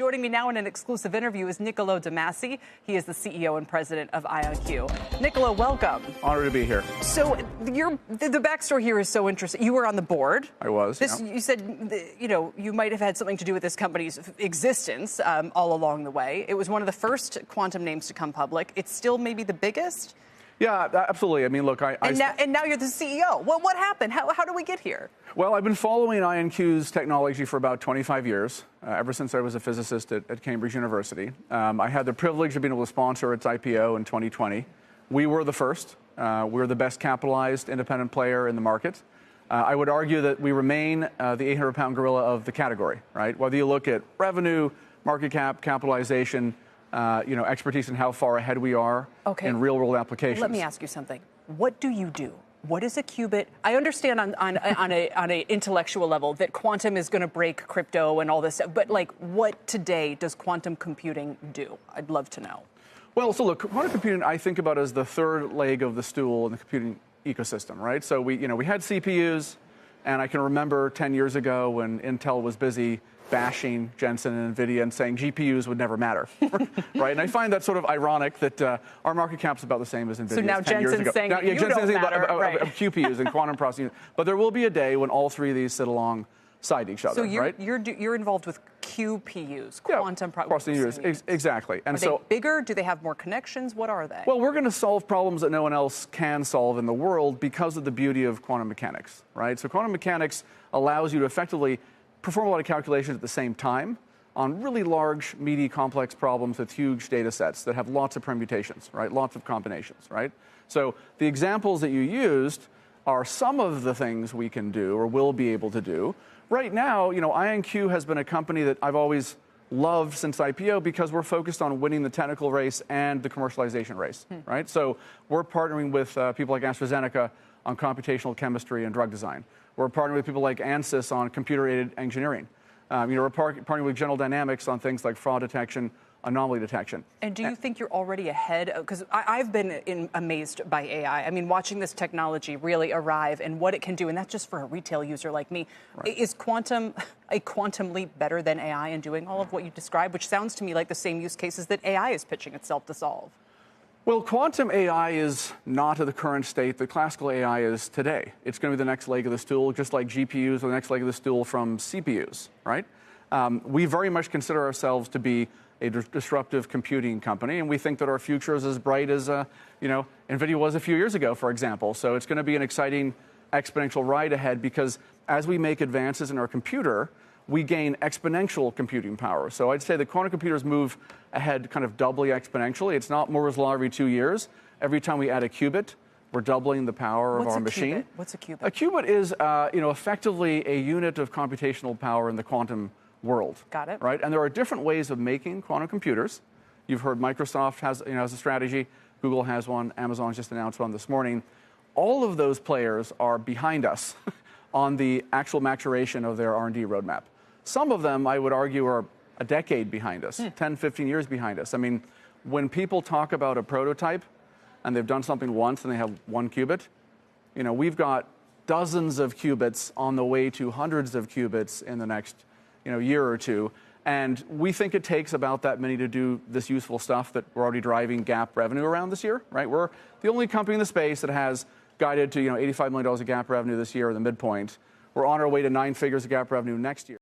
Joining me now in an exclusive interview is Niccolo de Masi. He is the CEO and president of IonQ. Niccolo, welcome. Honored to be here. So the backstory here is so interesting. You were on the board. I was. Yeah. You said, you might have had something to do with this company's existence all along the way. It was one of the first quantum names to come public. It's still maybe the biggest. Yeah, absolutely. I mean, look, And now you're the CEO. Well, what happened? How do we get here? Well, I've been following IonQ's technology for about 25 years, ever since I was a physicist at Cambridge University. I had the privilege of being able to sponsor its IPO in 2020. We were the first. We're the best capitalized independent player in the market. I would argue that we remain the 800-pound gorilla of the category, right? Whether you look at revenue, market cap, capitalization, expertise in how far ahead we are in real-world applications. Let me ask you something. What do you do? What is a qubit? I understand on an intellectual level that quantum is going to break crypto and all this stuff, but what today does quantum computing do? I'd love to know. Well, so look, quantum computing I think about as the third leg of the stool in the computing ecosystem, right? So we had CPUs, and I can remember 10 years ago when Intel was busy bashing Jensen and NVIDIA and saying GPUs would never matter, right? And I find that sort of ironic that our market cap's about the same as NVIDIA's 10 years ago. So now Jensen's saying you don't matter, about QPUs and quantum processing. But there will be a day when all three of these sit alongside each other, so right? You're involved with QPUs, quantum processing units. Exactly. And are they bigger? Do they have more connections? What are they? Well, we're going to solve problems that no one else can solve in the world because of the beauty of quantum mechanics, right? So quantum mechanics allows you to effectively perform a lot of calculations at the same time on really large, meaty, complex problems with huge data sets that have lots of permutations, right? Lots of combinations, right? So the examples that you used are some of the things we can do or will be able to do. Right now, IonQ has been a company that I've always loved since IPO because we're focused on winning the technical race and the commercialization race, right? So we're partnering with people like AstraZeneca on computational chemistry and drug design. We're partnering with people like ANSYS on computer-aided engineering. We're partnering with General Dynamics on things like fraud detection, anomaly detection. And do you think you're already ahead? Because I've been amazed by AI. I mean, watching this technology really arrive and what it can do, and that's just for a retail user like me. Right. Is quantum a quantum leap better than AI in doing all of what you described, which sounds to me like the same use cases that AI is pitching itself to solve? Well, quantum AI is not at the current state that classical AI is today. It's going to be the next leg of the stool, just like GPUs are the next leg of the stool from CPUs, right? We very much consider ourselves to be a disruptive computing company, and we think that our future is as bright as, NVIDIA was a few years ago, for example. So it's going to be an exciting exponential ride ahead because as we make advances in our computer, we gain exponential computing power. So I'd say the quantum computers move ahead kind of doubly exponentially. It's not Moore's law every 2 years. Every time we add a qubit, we're doubling the power of our machine. What's a qubit? A qubit is, effectively a unit of computational power in the quantum world. Got it. Right? And there are different ways of making quantum computers. You've heard Microsoft has a strategy. Google has one. Amazon's just announced one this morning. All of those players are behind us on the actual maturation of their R&D roadmap. Some of them, I would argue, are a decade behind us, 10, 15 years behind us. I mean, when people talk about a prototype and they've done something once and they have one qubit, we've got dozens of qubits on the way to hundreds of qubits in the next, year or two. And we think it takes about that many to do this useful stuff that we're already driving GAAP revenue around this year, right? We're the only company in the space that has guided to, $85 million of GAAP revenue this year, the midpoint. We're on our way to 9 figures of GAAP revenue next year.